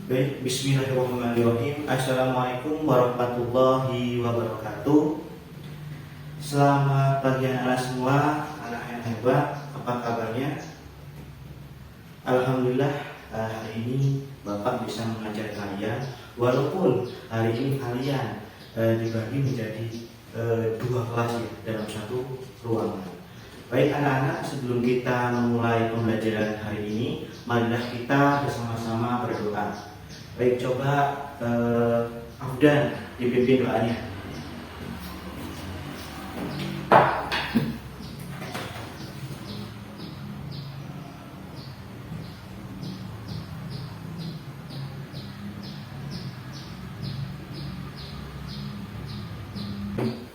Baik, bismillahirrahmanirrahim. Assalamualaikum warahmatullahi wabarakatuh. Selamat pagi anak-anak semua, anak yang hebat. Apa kabarnya? Alhamdulillah, hari ini Bapak bisa mengajar kalian. Walaupun hari ini kalian dibagi menjadi dua kelas ya, dalam satu ruangan. Baik anak-anak, sebelum kita memulai pembelajaran hari ini, marilah kita bersama-sama berdoa. Baik, coba Afdan dipimpin doanya.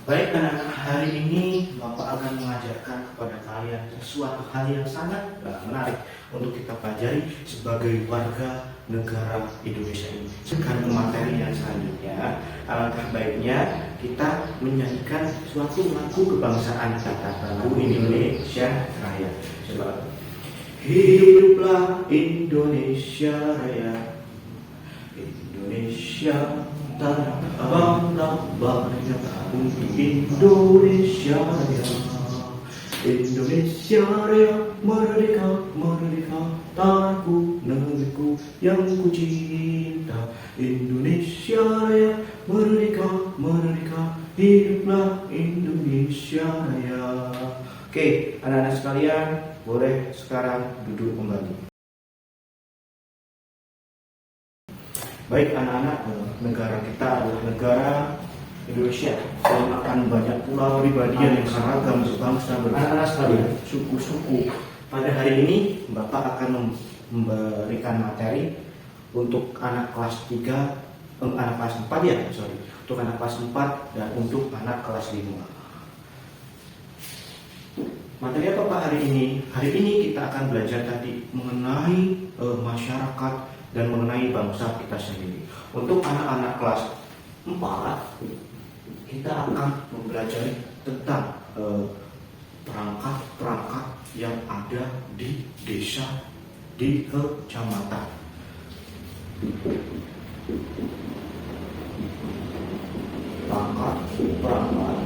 Baik anak-anak, hari ini Bapak akan mengajarkan kepada kalian sesuatu hal yang sangat menarik untuk kita pelajari sebagai warga negara Indonesia ini. Sekarang materi yang selanjutnya, alangkah baiknya kita menyanyikan suatu lagu kebangsaan kita, lagu Indonesia Raya. Coba. Hiduplah Indonesia Raya, Indonesia tanah abang-abangnya untuk Indonesia Raya. Indonesia Raya, merdeka, merdeka, tanahku, negeriku yang ku cinta. Indonesia Raya, merdeka, merdeka, hiduplah Indonesia Raya. Oke, anak-anak sekalian, boleh sekarang duduk kembali. Baik anak-anak, negara kita adalah negara Indonesia yang akan banyak pulau pribadian yang seragam, sebangsa, anak-anak sekalian, suku-suku. Pada hari ini Bapak akan memberikan materi untuk anak kelas 3, anak kelas 4 ya, untuk anak kelas 4 dan untuk anak kelas 5. Materi apa Pak hari ini? Hari ini kita akan belajar tadi mengenai masyarakat dan mengenai bangsa kita sendiri. Untuk anak-anak kelas 4, kita akan mempelajari tentang perangkat-perangkat yang ada di desa, di kecamatan. Perangkat-perangkat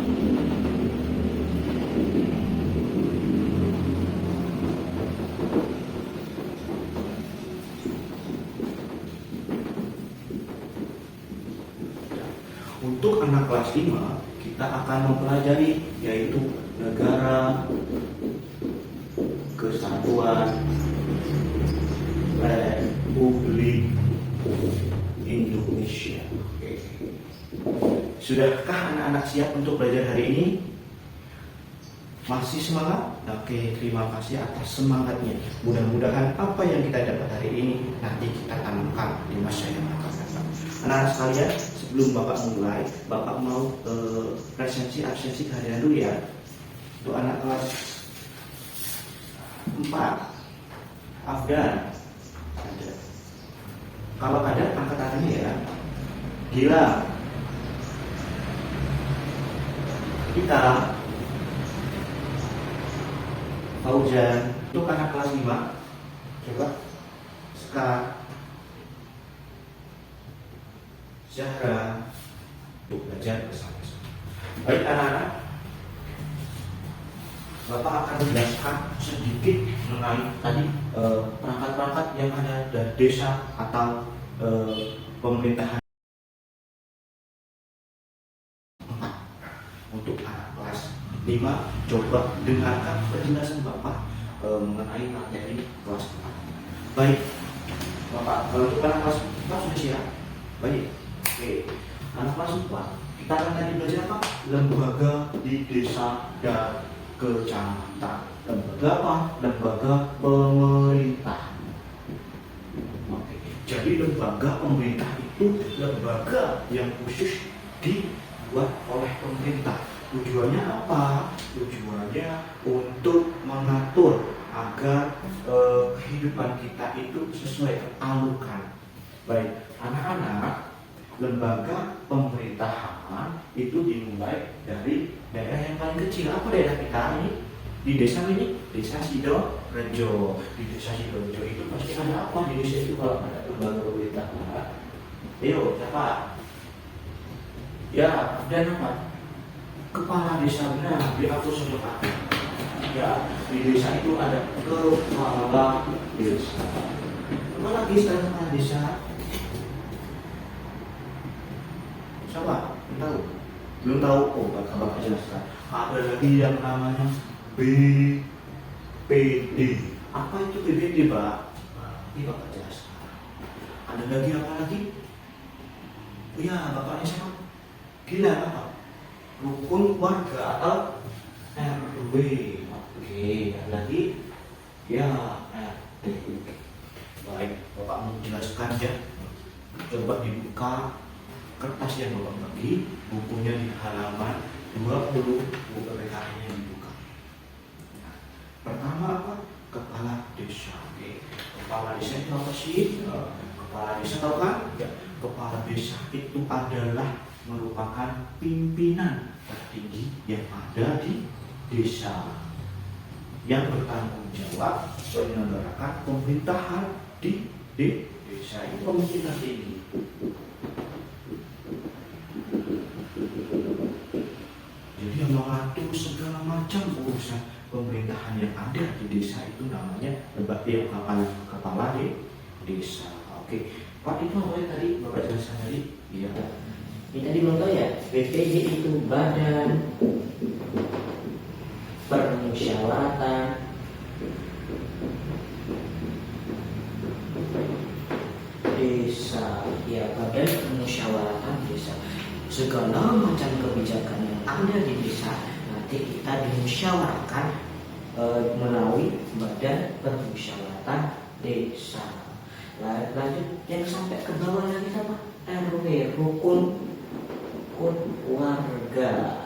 untuk anak kelas 5, kita akan mempelajari yaitu negara, kesatuan Republik Indonesia. Oke. Sudahkah anak-anak siap untuk belajar hari ini? Masih semangat? Oke, terima kasih atas semangatnya. Mudah-mudahan apa yang kita dapat hari ini nanti kita tanamkan di masa yang akan datang. Anak-anak sekalian, sebelum Bapak mulai, Bapak mau presensi absensi kehadiran dulu ya. Untuk anak kelas 4, Afgan ada. Kalau ada, angkat tangannya ya. Gila. Kita Fauzan. Untuk anak kelas 5, coba Sekar, Zahra, untuk belajar bersama-sama. Baik anak-anak, Bapak akan menjelaskan sedikit mengenai tadi perangkat-perangkat yang ada di desa atau pemerintahan. Untuk anak kelas 5, coba dengarkan penjelasan Bapak mengenai materi kelas 4. Baik, Bapak, untuk anak kelas 4 sudah siap? Baik. Oke, anak kelas 4, kita akan tadi belajar apa? Lembaga di desa dan kecamatan. Lembaga apa? Lembaga pemerintah. Oke, jadi lembaga pemerintah itu lembaga yang khusus dibuat oleh pemerintah. Tujuannya apa? Tujuannya untuk mengatur agar kehidupan kita itu sesuai alurkan. Baik, anak-anak, lembaga pemerintahan itu dimulai dari daerah yang paling kecil. Apa daerah kita ini? di desa ini, desa Sidorejo. Di desa Sidorejo itu pasti ada apa di desa itu kalau ada lembaga pemerintahan? Ayo, siapa? Ya, dan apa? Kepala desa, benar, diatur sama Pak. Ya, di desa itu ada kepala desa. Kepala desa, kepala desa. Siapa? Belum tahu? Belum tahu? Oh, bakal jelaskan. Ada lagi yang namanya BPD. Apa itu BPD, Pak? Ini bakal jelaskan. Ada lagi apa lagi? Oh ya, bapaknya siapa? Gila apa? Rukun warga atau RW. Oke, ada lagi? Ya, RT. Baik, Bapak menjelaskan ya. Coba dibuka kertas yang Bapak bagi, bukunya di halaman 20, buku PPKN-nya dibuka. Nah, pertama apa? Kepala desa. Oke. Kepala desa itu apa sih? Kepala desa tahu kan? Ya. Kepala desa itu adalah merupakan pimpinan tertinggi yang ada di desa yang bertanggung jawab menyelenggarakan pemerintahan di desa. Itu pemimpin tertinggi. Jadi yang mengatur segala macam urusan pemerintahan yang ada di desa itu namanya kepala desa. Oke, Pak itu apa yang tadi Bapak jelaskan tadi? Iya. Ini tadi belum tahu ya. BPD itu Badan Permusyawaratan Desa. Ya, Badan Permusyawaratan Desa. Segala macam kebijakan yang ada di desa nanti kita dimusyawarahkan melalui Badan Permusyawaratan Desa. Lanjut yang sampai ke bawah lagi apa? RW, rukun warga.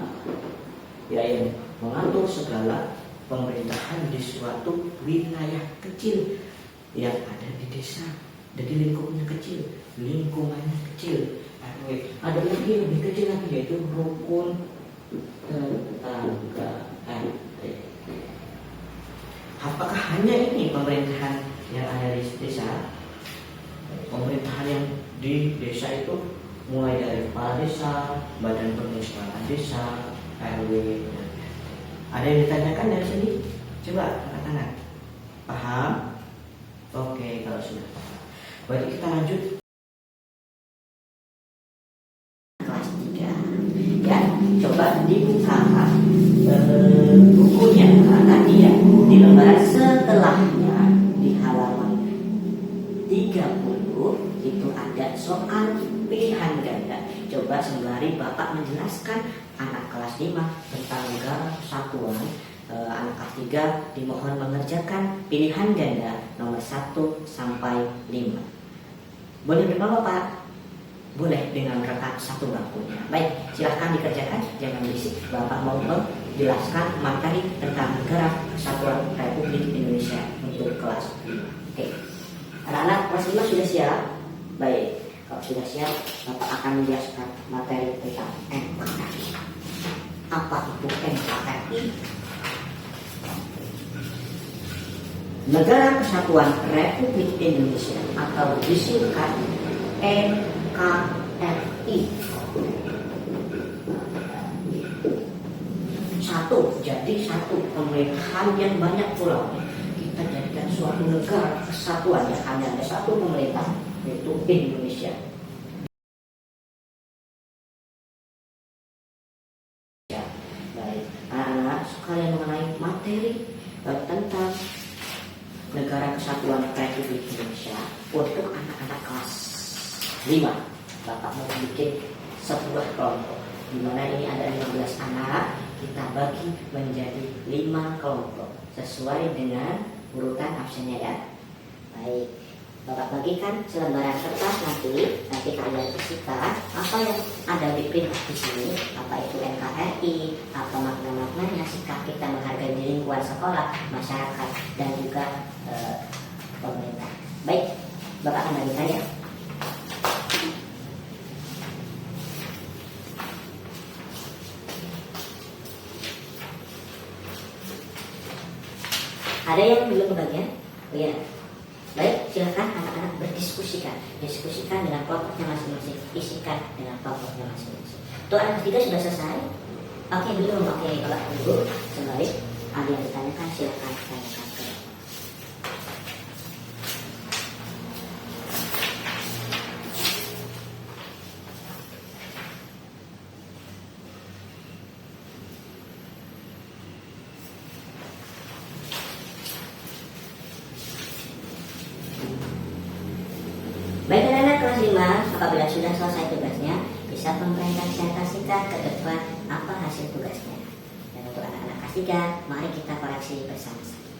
Ya, yang mengatur segala pemerintahan di suatu wilayah kecil yang ada di desa. Jadi lingkungannya kecil. RW. Ada lagi yang lebih kecil lagi yaitu rukun tetangga RT. Apakah hanya ini pemerintahan yang ada di desa? Pemerintahan yang di desa itu mulai dari kepala desa, badan permusyawaratan desa, RW. Ada yang ditanyakan dari sini? Coba angkat tangan. Paham? Oke, kalau sudah paham. Berarti kita lanjut kelas 3. Ya, coba dibuka bukunya tadi ya, di lembaran setelahnya di halaman 30 itu ada soal pilihan ganda. Coba sembari Bapak menjelaskan anak kelas 5 tentang negara kesatuan, anak kelas 3 dimohon mengerjakan pilihan ganda nomor 1 sampai 5. Boleh bersama Pak? Boleh dengan rekan satu bangkunya. Baik, silahkan dikerjakan, jangan berisik. Bapak mau menjelaskan materi tentang negara kesatuan Republik Indonesia untuk kelas 5. Oke. Anak-anak kelas 5 sudah siap? Baik, kalau sudah siap, Bapak akan menjelaskan materi tentang NKRI. Apa itu NKRI? Negara Kesatuan Republik Indonesia atau disingkat NKRI. Jadi satu pemerintahan yang banyak pulau. Kita jadikan suatu negara kesatuan yang hanya ada satu pemerintah, yaitu Indonesia. Baik, anak-anak sekalian mengenai materi tentang negara kesatuan Republik Indonesia untuk anak-anak kelas 5. Bapak mau bikin sebuah kelompok di mana ini ada 15 anak, kita bagi menjadi 5 kelompok sesuai dengan urutan absennya ya. Baik, Bapak bagikan selembaran kertas nanti kalian isikan apa yang ada di print di sini, apa itu NKRI, apa makna-maknanya, sikap kita menghargai lingkungan sekolah, masyarakat dan juga pemerintah. Baik, Bapak akan bagikan ya. Ada yang belum kebagian? Oh ya. Baik, silakan anak-anak berdiskusikan. Diskusikan dengan kelompoknya masing-masing. Isikan dengan kelompoknya masing-masing. Untuk anak ketiga sudah selesai? Oke, belum. Oke, kalau dulu sembari ada yang ditanyakan silakan tanyakan ke. Baik anak-anak kelas 5, apabila sudah selesai tugasnya, bisa mempresentasikan ke depan apa hasil tugasnya. Dan untuk anak-anak kelas 3, mari kita koreksi bersama-sama.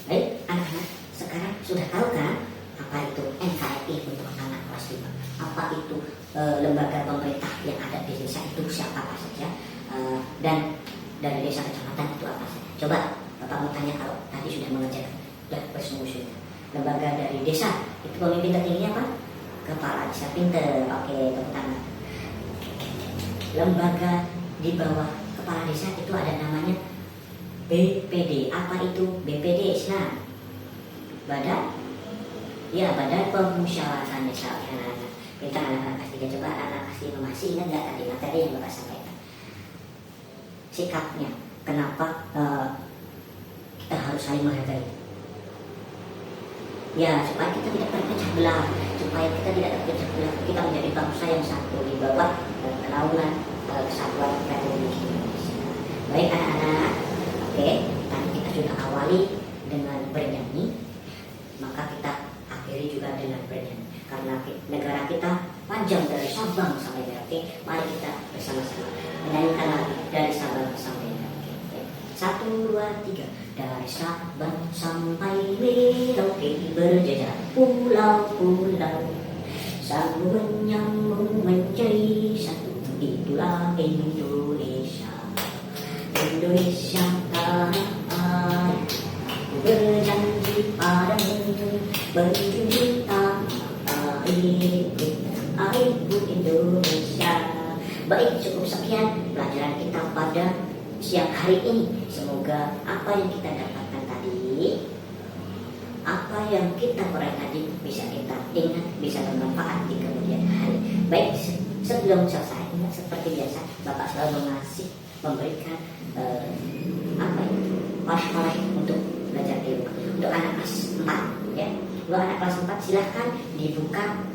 Baik anak-anak, sekarang sudah tahu kan apa itu NKRI untuk anak kelas 5? Apa itu lembaga pemerintah yang ada di desa itu siapa saja? Dan dari desa kecamatan itu apa saja? Coba Bapak mau tanya kalau tadi sudah mengerjakan, sudah bersungguh-sungguh. Lembaga dari desa itu pemimpin tertingginya apa? Kepala desa. Pinter. Oke, tepuk tangan. Lembaga di bawah kepala desa itu ada namanya BPD. Apa itu BPD? Nah, Badan Pemusyawaratan Desa. Anak-anak pintar, anak-anak kelas 3. Coba anak-anak kelas 5 masih ingat nggak tadi materi yang Bapak sampaikan? Sikapnya, kenapa kita harus saling menghargai? Ya, supaya kita tidak terpecah belah, kita menjadi bangsa yang satu di bawah naungan Kesatuan Republik Indonesia. Baik anak-anak, oke, tadi kita sudah awali dengan bernyanyi, maka kita akhiri juga dengan bernyanyi. Karena negara kita panjang dari Sabang sampai Merauke, mari kita bersama-sama menyanyikan lagu dari Sabang sampai Merauke. 1, 2, 3. Dari Sabang sampai Merauke berjejer pulau-pulau, sambung menyambung menjadi satu. Itulah Indonesia, Indonesia tanah air. Berjanji padamu menjunjung airku Indonesia. Baik, cukup sekian pelajaran kita pada siang hari ini. Semoga apa yang kita dapatkan tadi, apa yang kita korek tadi bisa kita ingat, bisa bermanfaat di kemudian hari. Baik, sebelum selesai, seperti biasa Bapak selalu memberikan oleh-oleh untuk belajar di rumah. Untuk anak kelas 4 ya. Untuk anak kelas 4 silahkan dibuka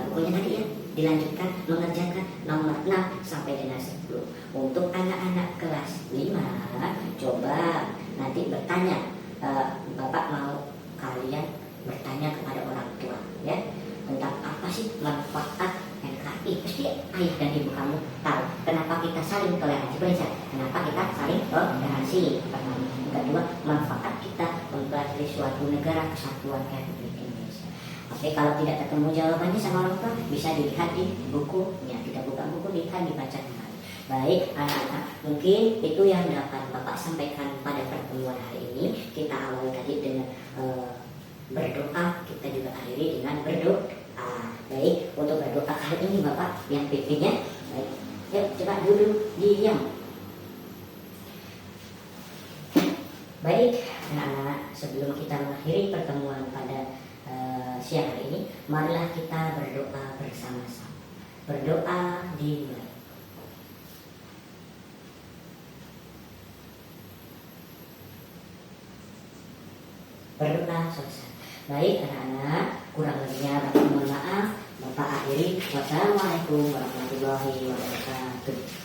bukunya tadi ya. Dilanjutkan mengerjakan nomor 6 sampai dengan 10. Untuk anak-anak kelas 5, coba nanti bertanya, Bapak mau kalian bertanya kepada orang tua ya, tentang apa sih manfaat NKRI. Pasti ayah dan ibu kamu tahu kenapa kita saling toleransi. Kenapa kita saling toleransi? Pertama. Kedua, manfaat kita mempelajari suatu negara kesatuan Republik Indonesia. Oke, kalau tidak ketemu jawabannya sama orang tua, bisa dilihat di bukunya. Kita buka buku, lihat, dibaca kembali. Baik, anak-anak, mungkin itu yang dapat Bapak sampaikan pada pertemuan hari ini. Kita awali tadi dengan berdoa, kita juga akhiri dengan berdoa. Baik, untuk berdoa kali ini Bapak yang pimpinnya. Baik, yuk coba dulu diam. Baik, anak-anak, sebelum kita mengakhiri pertemuan pada siang hari ini, marilah kita berdoa bersama-sama. Berdoa dimulai. Berdoa selesai. Baik anak-anak, kurang lebihnya Bapak mohon maaf. Bapak akhiri. Wassalamualaikum warahmatullahi wabarakatuh.